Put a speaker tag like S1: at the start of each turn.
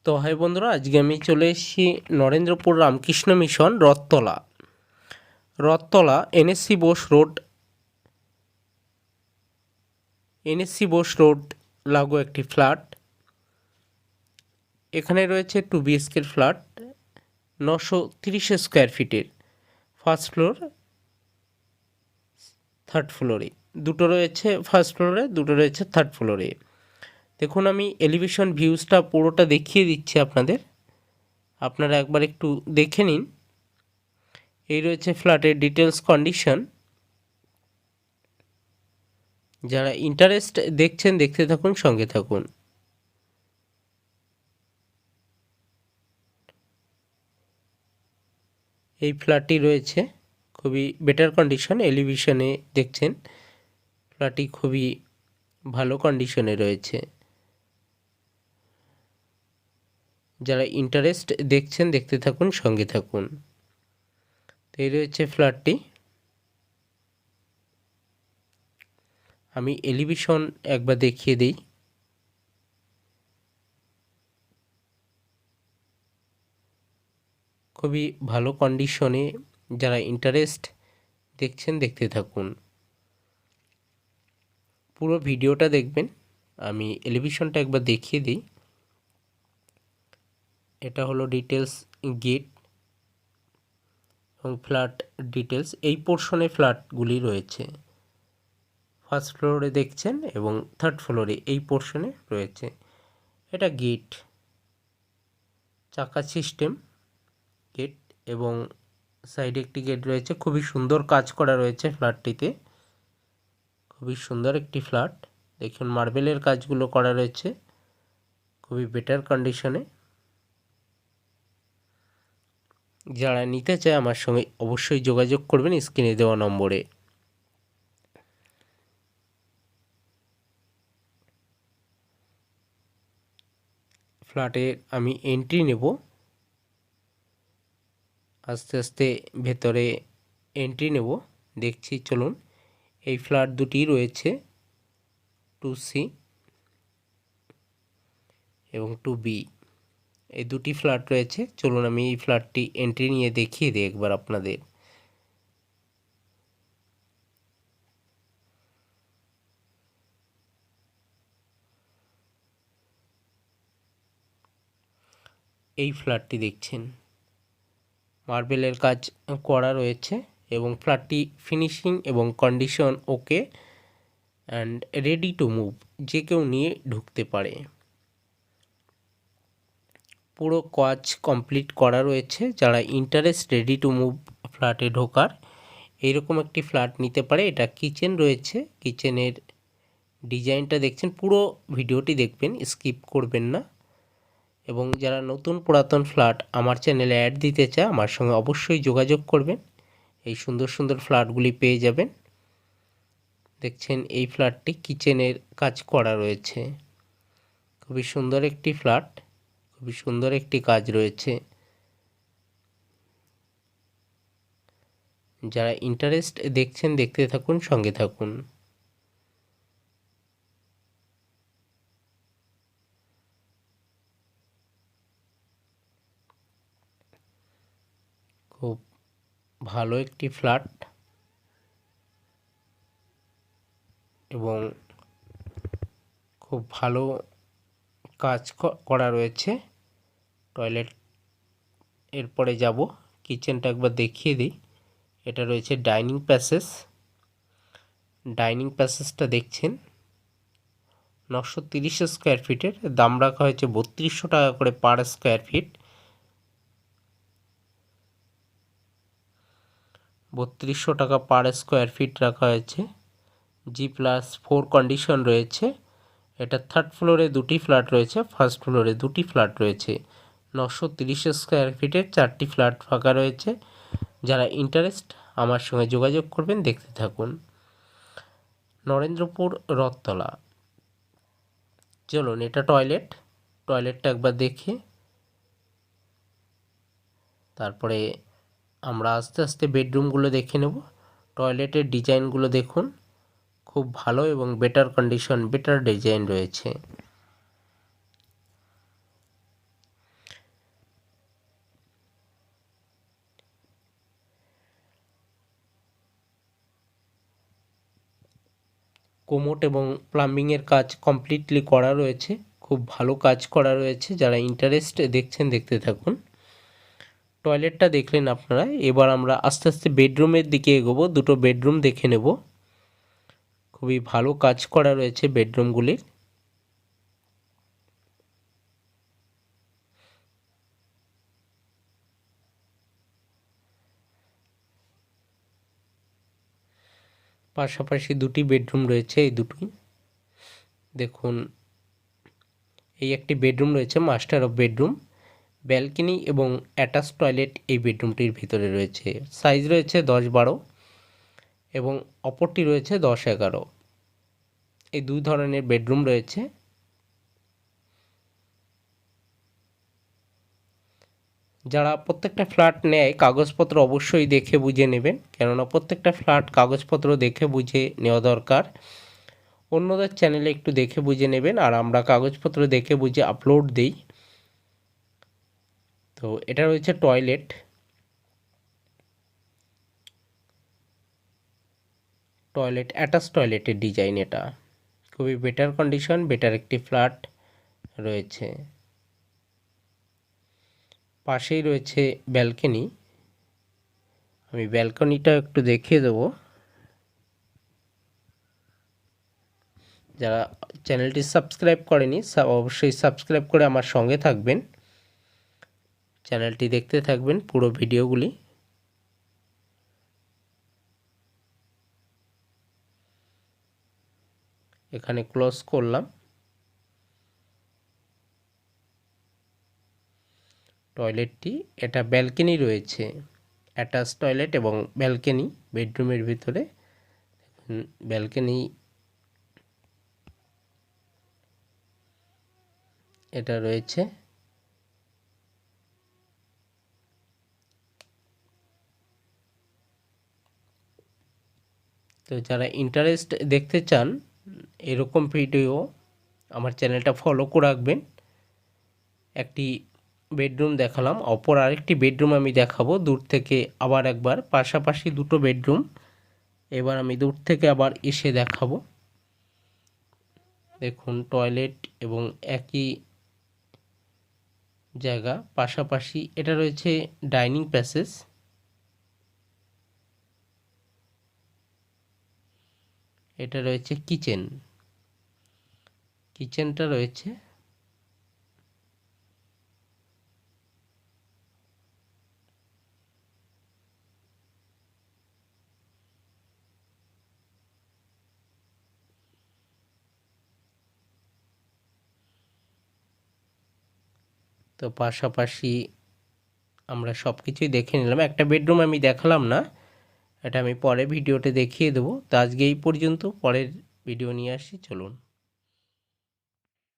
S1: তো হাই বন্ধুরা, আজকে আমি চলে এসেছি Narendrapur Ramakrishna mission Rathtala NSC Bose road লাগু একটি ফ্ল্যাট। এখানে রয়েছে 2 BHK ফ্ল্যাট, 930 স্কোয়ার ফিটের, ফার্স্ট ফ্লোর, থার্ড ফ্লোরে দুটো রয়েছে। ফার্স্ট ফ্লোরে দুটো রয়েছে থার্ড ফ্লোরে। দেখুন, আমি এলিভেশন ভিউজটা পুরোটা দেখিয়ে দিচ্ছি আপনারা একবার একটু দেখে নিন। এই রয়েছে ফ্ল্যাটের ডিটেলস কন্ডিশন। যারা ইন্টারেস্ট দেখছেন দেখতে থাকুন, সঙ্গে থাকুন। এই ফ্ল্যাটটি রয়েছে খুবই বেটার কন্ডিশন। এলিভেশনে দেখছেন ফ্ল্যাটটি খুবই ভালো কন্ডিশনে রয়েছে। যারা ইন্টারেস্ট দেখছেন দেখতে থাকুন, সঙ্গে থাকুন। তো এই রয়েছে ফ্ল্যাটটি। আমি এলিভেশন একবার দেখিয়ে দিই। খুবই ভালো কন্ডিশনে। যারা ইন্টারেস্ট দেখছেন দেখতে থাকুন, পুরো ভিডিওটা দেখবেন। আমি এলিভেশনটা একবার দেখিয়ে দিই। এটা হলো ডিটেলস গেট এবং ফ্ল্যাট ডিটেলস। এই পোর্শনে ফ্ল্যাটগুলি রয়েছে। ফার্স্ট ফ্লোরে দেখছেন এবং থার্ড ফ্লোরে এই পোর্শনে রয়েছে। এটা গেট, চাকা সিস্টেম গেট, এবং সাইডে একটি গেট রয়েছে। খুবই সুন্দর কাজ করা রয়েছে ফ্ল্যাটটিতে। খুবই সুন্দর একটি ফ্ল্যাট। দেখুন, মার্বেলের কাজগুলো করা রয়েছে খুবই বেটার কন্ডিশনে। যারা নিতে চায় আমার সঙ্গে অবশ্যই যোগাযোগ করবেন স্ক্রিনে দেওয়া নম্বরে। ফ্ল্যাটে আমি এন্ট্রি নেব। আস্তে আস্তে ভেতরে এন্ট্রি নেব, দেখছি চলুন। এই ফ্ল্যাট দুটি রয়েছে, 2C এবং 2B। এই দুটি ফ্ল্যাট রয়েছে। চলুন আমি এই ফ্ল্যাটটি এন্ট্রি নিয়ে দেখিয়ে দিই একবার আপনাদের। এই ফ্ল্যাটটি দেখছেন, মার্বেলের কাজ করা রয়েছে এবং ফ্ল্যাটটি ফিনিশিং এবং condition okay and ready to move. যে কেউ নিয়ে ঢুকতে পারে। পুরো কাজ কমপ্লিট করা রয়েছে। যারা ইন্টারেস্ট রেডি টু মুভ ফ্ল্যাটে ঢোকার, এইরকম একটি ফ্ল্যাট নিতে পারে। এটা কিচেন রয়েছে, কিচেনের ডিজাইনটা দেখছেন। পুরো ভিডিওটি দেখবেন, স্কিপ করবেন না। এবং যারা নতুন পুরাতন ফ্ল্যাট আমার চ্যানেলে অ্যাড দিতে চায় আমার সঙ্গে অবশ্যই যোগাযোগ করবেন। এই সুন্দর সুন্দর ফ্ল্যাটগুলি পেয়ে যাবেন। দেখছেন এই ফ্ল্যাটটি কিচেনের কাজ করা রয়েছে। খুবই সুন্দর একটি ফ্ল্যাট, খুবই সুন্দর একটি কাজ রয়েছে। যারা ইন্টারেস্ট দেখছেন দেখতে থাকুন, সঙ্গে থাকুন। খুব ভালো একটি ফ্ল্যাট এবং খুব ভালো কাজ করা রয়েছে। টয়লেট এরপরে যাব। কিচেনটা একবার দেখিয়ে দিই। এটা রয়েছে ডাইনিং প্যাসেজটা দেখছেন 930 স্কোয়ার ফিটের। দাম রাখা হয়েছে 3200 টাকা করে পার স্কোয়ার ফিট। 3200 টাকা পার স্কোয়ার ফিট রাখা হয়েছে। G+4 কন্ডিশন রয়েছে। এটা থার্ড ফ্লোরে দুটি ফ্ল্যাট রয়েছে, ফার্স্ট ফ্লোরে দুটি ফ্ল্যাট রয়েছে। 930 স্কোয়ার ফিটের 4টি ফ্ল্যাট ফাঁকা রয়েছে। যারা ইন্টারেস্ট আমার সঙ্গে যোগাযোগ করবেন, দেখতে থাকুন। নরেন্দ্রপুর রথতলা। চলুন, এটা টয়লেটটা একবার দেখে তারপরে আমরা আস্তে আস্তে বেডরুমগুলো দেখে নেব। টয়লেটের ডিজাইনগুলো দেখুন, খুব ভালো এবং বেটার কন্ডিশন, বেটার ডিজাইন রয়েছে। কোমোড এবং প্লাম্বিংয়ের কাজ কমপ্লিটলি করা রয়েছে, খুব ভালো কাজ করা রয়েছে। যারা ইন্টারেস্ট দেখছেন দেখতে থাকুন। টয়লেটটা দেখলেন আপনারা, এবার আমরা আস্তে আস্তে বেডরুমের দিকে এগোবো। দুটো বেডরুম দেখে নেব। খুবই ভালো কাজ করা রয়েছে বেডরুমগুলির। পাশাপাশি দুটি বেডরুম রয়েছে, এই দুটি দেখুন। এই একটি বেডরুম রয়েছে, মাস্টার অফ বেডরুম, ব্যালকনি এবং অ্যাটাচ টয়লেট এই বেডরুমটির ভিতরে রয়েছে। সাইজ রয়েছে 10-12 এবং অপরটি রয়েছে 10-11। এই দুই ধরনের বেডরুম রয়েছে। যারা প্রত্যেকটা ফ্ল্যাট নেয় কাগজপত্র অবশ্যই দেখে বুঝে নেবেন, কেননা প্রত্যেকটা ফ্ল্যাট কাগজপত্র দেখে বুঝে নেওয়া দরকার। অন্যদের চ্যানেলে একটু দেখে বুঝে নেবেন, আর আমরা কাগজপত্র দেখে বুঝে আপলোড দিই। তো এটা রয়েছে টয়লেট। অ্যাটাচ টয়লেটের ডিজাইন। এটা খুবই বেটার কন্ডিশন, বেটার একটি ফ্ল্যাট রয়েছে। পাশেই রয়েছে ব্যালকনি। আমি ব্যালকনিটা একটু দেখিয়ে দেবো। যারা চ্যানেলটি সাবস্ক্রাইব করেনি অবশ্যই সাবস্ক্রাইব করে আমার সঙ্গে থাকবেন, চ্যানেলটি দেখতে থাকবেন পুরো ভিডিওগুলি। এখানে ক্লোজ করলাম। টয়লেটটি, এটা ব্যালকনি রয়েছে, অ্যাটাচ টয়লেট এবং ব্যালকনি বেডরুমের ভিতরে। ব্যালকনি এটা রয়েছে। তো যারা ইন্টারেস্ট দেখতে চান এরকম ভিডিও, আমার চ্যানেলটা ফলো করে রাখবেন। একটি বেডরুম দেখালাম, অপর আরেকটি বেডরুম আমি দেখাবো দূর থেকে আবার একবার। পাশাপাশি দুটো বেডরুম, এবার আমি দূর থেকে আবার এসে দেখাবো। দেখুন টয়লেট এবং একই জায়গা পাশাপাশি। এটা রয়েছে ডাইনিং প্যাসেজ। এটা রয়েছে কিচেনটা রয়েছে। তো পাশাপাশি আমরা সব কিছুই দেখে নিলাম। একটা বেডরুম আমি দেখালাম না, এটা আমি পরে ভিডিওতে দেখিয়ে দেবো। তো আজকে এই পর্যন্ত, পরের ভিডিও নিয়ে আসি, চলুন।